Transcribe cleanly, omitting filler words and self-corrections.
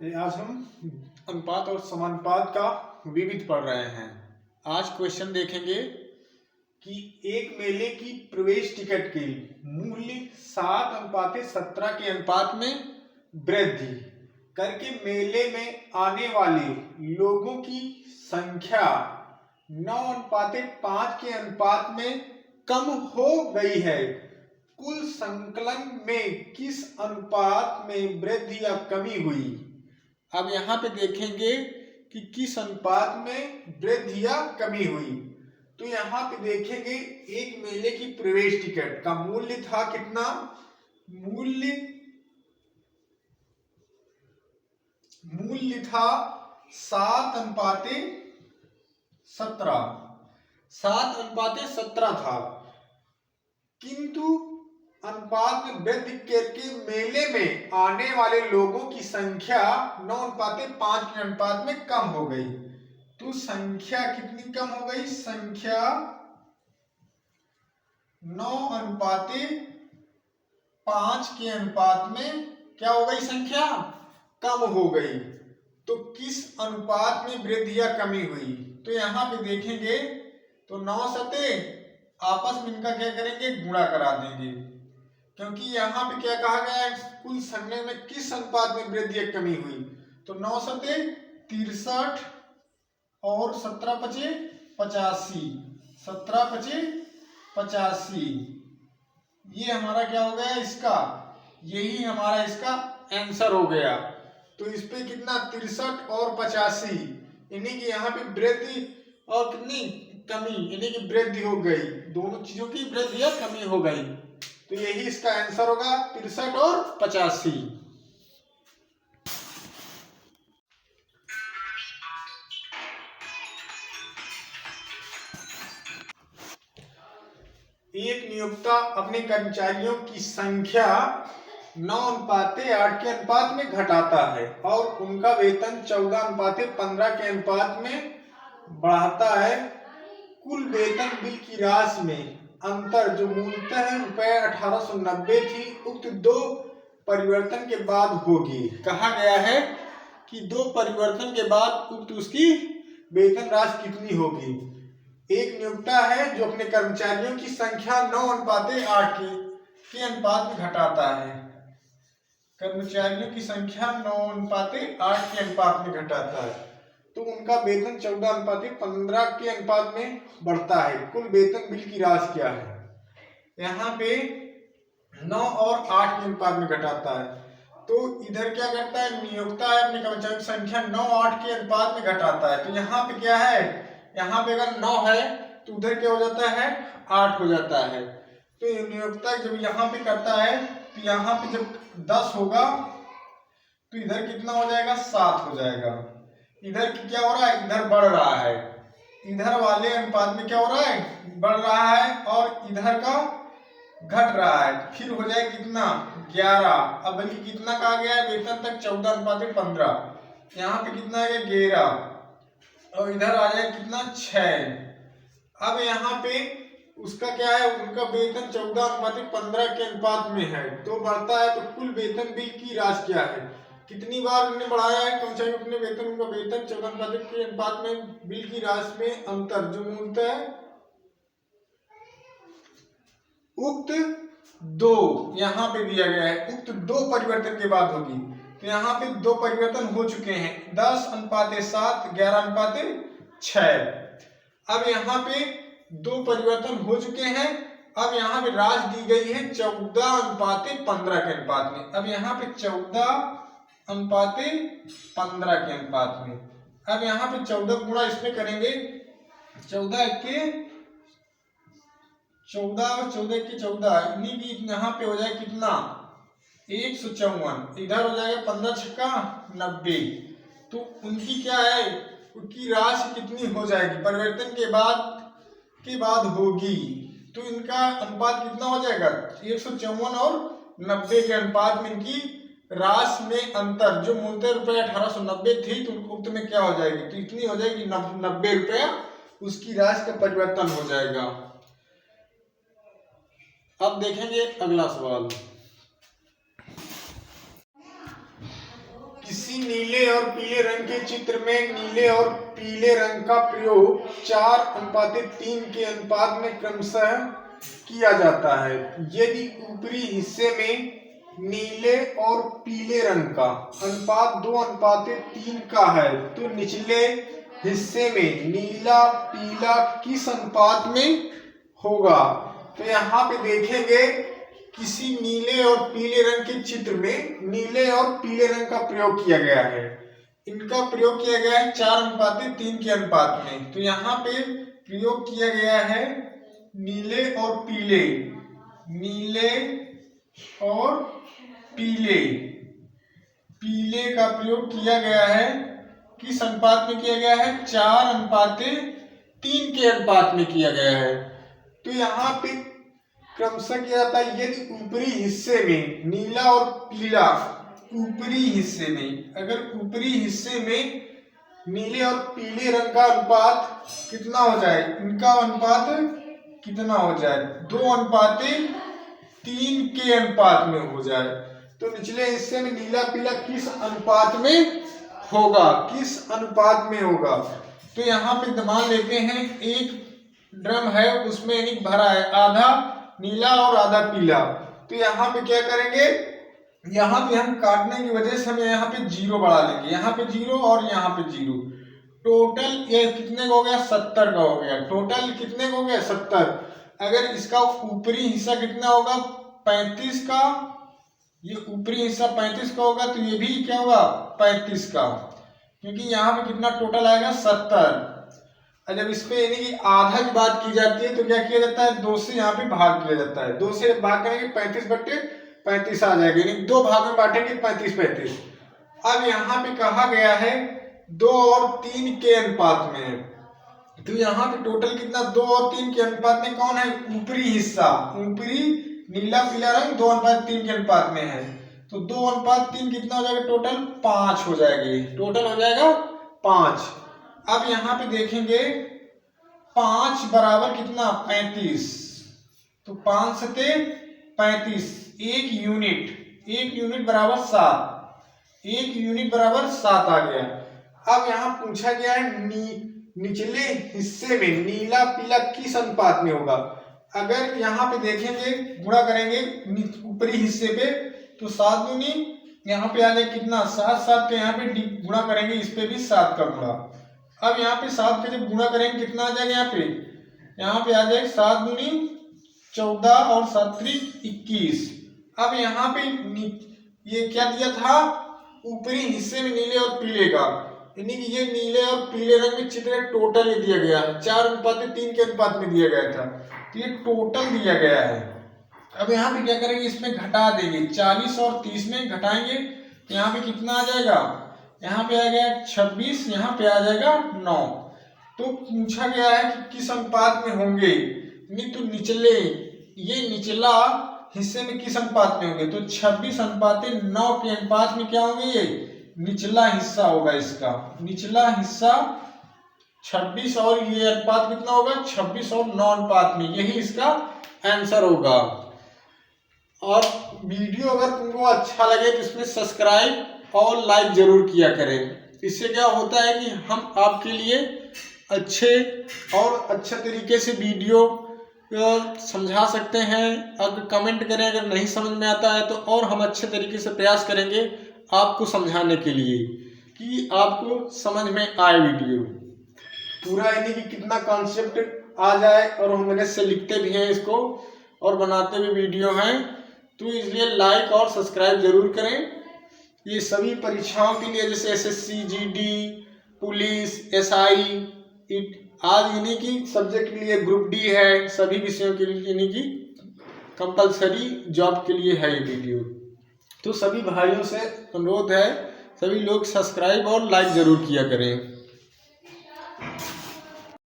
आज हम अनुपात और समानुपात का विविध पढ़ रहे हैं। आज क्वेश्चन देखेंगे कि एक मेले की प्रवेश टिकट के मूल्य 7:17 के अनुपात में वृद्धि करके मेले में आने वाले लोगों की संख्या 9:5 के अनुपात में कम हो गई है। कुल संकलन में किस अनुपात में वृद्धि या कमी हुई? अब यहाँ पे देखेंगे कि किस अनुपात में वृद्धि या कमी हुई। तो यहाँ पे देखेंगे एक मेले की प्रवेश टिकट का मूल्य था कितना? मूल्य था 7:17 था, किंतु अनुपात में वृद्धि करके मेले में आने वाले लोगों की संख्या 9:5 के अनुपात में कम हो गई। तो संख्या कितनी कम हो गई? संख्या 9:5 के अनुपात में क्या हो गई? संख्या कम हो गई। तो किस अनुपात में वृद्धि या कमी हुई? तो यहाँ पे देखेंगे तो 9 सते आपस में इनका क्या करेंगे? गुणा करा देंगे, क्योंकि यहाँ पे क्या कहा गया है? कुल संख्या में किस अनुपात में वृद्धि या कमी हुई? तो 9 सते 63 और 17 पचे 85, 17 पचे 85। ये हमारा क्या हो गया? इसका यही हमारा इसका आंसर हो गया। तो इस पे कितना? 63 और 85, इन्हीं की यहाँ पे वृद्धि और कितनी कमी, इन्हीं की वृद्धि हो गई। दोनों चीजों की वृद्धि या कमी हो गई। तो यही इसका आंसर होगा 63 और 85। एक नियोक्ता अपने कर्मचारियों की संख्या 9:8 के अनुपात में घटाता है और उनका वेतन 14:15 के अनुपात में बढ़ाता है। कुल वेतन बिल की राशि में अंतर जो मूलतः ₹1890 थी, उक्त दो परिवर्तन के बाद होगी। कहा गया है कि दो परिवर्तन के बाद उक्त उसकी वेतन राशि कितनी होगी। एक नियोक्ता है जो अपने कर्मचारियों की संख्या 9:8 के अनुपात में घटाता है। कर्मचारियों की संख्या 9:8 के अनुपात में घटाता है, तो उनका वेतन 14:15 के अनुपात में बढ़ता है। कुल वेतन बिल की राशि क्या है? यहाँ पे 9 और 8 के अनुपात में घटाता है। तो इधर क्या करता है? नियोक्ता है अपने कर्मचारियों की संख्या 9-8 के अनुपात में घटाता है। तो यहाँ पे क्या है? यहाँ पे अगर 9 है तो उधर क्या हो जाता है? 8 हो जाता है। तो नियोक्ता जब यहाँ पे करता है तो यहाँ पे जब 10 होगा तो इधर कितना हो जाएगा? 7 हो जाएगा। इधर क्या हो रहा है? इधर बढ़ रहा है। इधर वाले अनुपात में क्या हो रहा है? बढ़ रहा है, और इधर का घट रहा है। फिर हो जाए कितना? 11। अब बल्कि कितना कहा गया है? वेतन तक 14:15। यहाँ पे कितना है? 11, और इधर आ जाए कितना? 6। अब यहाँ पे उसका क्या है? उनका वेतन 14:15 के अनुपात में है, तो बढ़ता है। तो कुल वेतन बिल की राशि क्या है? कितनी बार उन्होंने बढ़ाया है कर्मचारी अपने वेतन? उनका वेतन 14:15 के अनुपात में बिल की राशि में अंतर जो मूलतः है उक्त दो यहाँ पे दिया गया है, उक्त दो परिवर्तन के बाद होगी। तो यहाँ पे दो परिवर्तन हो चुके हैं, 10:7, 11:6। अब यहाँ पे दो परिवर्तन हो चुके हैं। अब यहाँ पे राशि दी गई है 14:15 के अनुपात में। अब यहाँ पे 14:15 के अनुपात में। अब यहाँ पे 14 गुणा इसमें करेंगे, 14 के 14 और 14 के 14, इन्हीं की यहाँ पे हो जाए कितना? 154। इधर हो जाएगा 15 छक्का 90। तो उनकी क्या है? उनकी राशि कितनी हो जाएगी? परिवर्तन के बाद होगी। तो इनका अनुपात कितना हो जाएगा? 154 और 90 के अनुपात में इनकी राशि में अंतर जो मूलतः ₹1890 थी, तो उक्त में क्या हो जाएगी? तो इतनी हो जाएगी 90 रुपया उसकी राशि का परिवर्तन हो जाएगा। अब देखेंगे अगला सवाल। किसी नीले और पीले रंग के चित्र में नीले और पीले रंग का प्रयोग 4:3 के अनुपात में क्रमशः किया जाता है। यदि ऊपरी हिस्से में नीले और पीले रंग का अनुपात 2:3 का है तो निचले हिस्से में नीला पीला किस अनुपात में होगा? तो यहाँ पे देखेंगे किसी नीले और पीले रंग के चित्र में नीले और पीले रंग का प्रयोग किया गया है। इनका प्रयोग किया गया है 4:3 के अनुपात में। तो यहाँ पे प्रयोग किया गया है नीले और पीले, नीले और पीले, पीले का प्रयोग किया गया है किस अनुपात में किया गया है? 4:3 के अनुपात में किया गया है। तो यहाँ पे क्रमशः किया जाता है यदि ऊपरी हिस्से में नीला और पीला, ऊपरी हिस्से में अगर ऊपरी हिस्से में नीले और पीले रंग का अनुपात कितना हो जाए, इनका अनुपात कितना हो जाए? 2:3 के अनुपात में हो जाए तो निचले हिस्से में नीला पीला किस अनुपात में होगा, किस अनुपात में होगा? तो यहाँ पे मान लेते हैं एक ड्रम है, उसमें एक भरा है आधा नीला और आधा पीला। तो यहाँ पे क्या करेंगे, यहाँ पे हम काटने की वजह से हम यहाँ पे 0 बढ़ा लेंगे, यहाँ पे 0 और यहाँ पे 0। टोटल ये कितने का हो गया? 70 का हो गया। टोटल कितने का हो गया? 70। अगर इसका ऊपरी हिस्सा कितना होगा? 35 का, ये ऊपरी हिस्सा 35 का होगा तो ये भी क्या होगा? 35 का, क्योंकि यहाँ पे कितना टोटल आएगा? 70। और जब इस पे यानी कि आधा की बात की जाती है तो क्या किया जाता है? 2 से यहाँ पे भाग किया जाता है। 2 से भाग करेंगे 35/35 आ जाएगा, यानी 2 भाग में बांटेंगे 35/35। अब यहाँ पे कहा गया है 2 और 3 के अनुपात में। तो यहाँ पे टोटल कितना? 2 और 3 के अनुपात में कौन है? ऊपरी हिस्सा, ऊपरी नीला पीला रंग 2:3 के अनुपात में है। तो 2:3 कितना हो जाएगा? टोटल 5 हो जाएगी। टोटल हो जाएगा 5। अब यहाँ पे देखेंगे 5 बराबर कितना? 35। तो 5 से 35, 1 यूनिट बराबर 7, 1 यूनिट बराबर 7 आ गया। अब यहाँ पूछा गया है निचले हिस्से में नीला पीला किस अनुपात में होगा? अगर यहाँ पे देखेंगे गुणा करेंगे ऊपरी हिस्से पे तो 7 दूनी यहाँ पे आ जाए कितना? 7 के यहाँ पे गुणा करेंगे, इस पे भी 7 का गुणा। अब यहाँ पे 7 का जब गुणा करेंगे कितना आ जाएगा? यहाँ पे आ जाएगा 7 दूनी 14 और 7 त्रिक 21। अब यहाँ पे ये क्या दिया था? ऊपरी हिस्से में नीले और पीले का, यानी कि ये नीले और पीले रंग में चित्र टोटल ये दिया गया है 4:3 के अनुपात में दिया गया था। तो ये टोटल दिया गया है। अब यहाँ पे क्या करेंगे? इसमें घटा देंगे, 40 और 30 में घटाएंगे तो यहाँ पे कितना आ जाएगा? यहाँ पे आ गया 26, यहाँ पे आ जाएगा 9। तो पूछा गया है कि किस अनुपात में होंगे, नहीं तो निचले, ये निचला हिस्से में किस अनुपात में होंगे? तो 26:9 के अनुपात में क्या होंगे? ये निचला हिस्सा होगा, इसका निचला हिस्सा 26 और ये अनुपात कितना होगा? 26 और 9 अनुपात में, यही इसका आंसर होगा। और वीडियो अगर तुमको अच्छा लगे तो इसमें सब्सक्राइब और लाइक जरूर किया करें। इससे क्या होता है कि हम आपके लिए अच्छे तरीके से वीडियो समझा सकते हैं। अगर कमेंट करें, अगर नहीं समझ में आता है तो और हम अच्छे तरीके से प्रयास करेंगे आपको समझाने के लिए कि आपको समझ में आए वीडियो पूरा, यानी कि कितना कॉन्सेप्ट आ जाए। और हम मेहनत से लिखते भी हैं इसको और बनाते भी वीडियो हैं, तो इसलिए लाइक और सब्सक्राइब जरूर करें। ये सभी परीक्षाओं के लिए जैसे SSC, GD, पुलिस, SI, आज इन्हीं की सब्जेक्ट के लिए ग्रुप D है, सभी विषयों के लिए यानी कि कंपलसरी जॉब के लिए है ये वीडियो। तो सभी भाइयों से अनुरोध है, सभी लोग सब्सक्राइब और लाइक जरूर किया करें।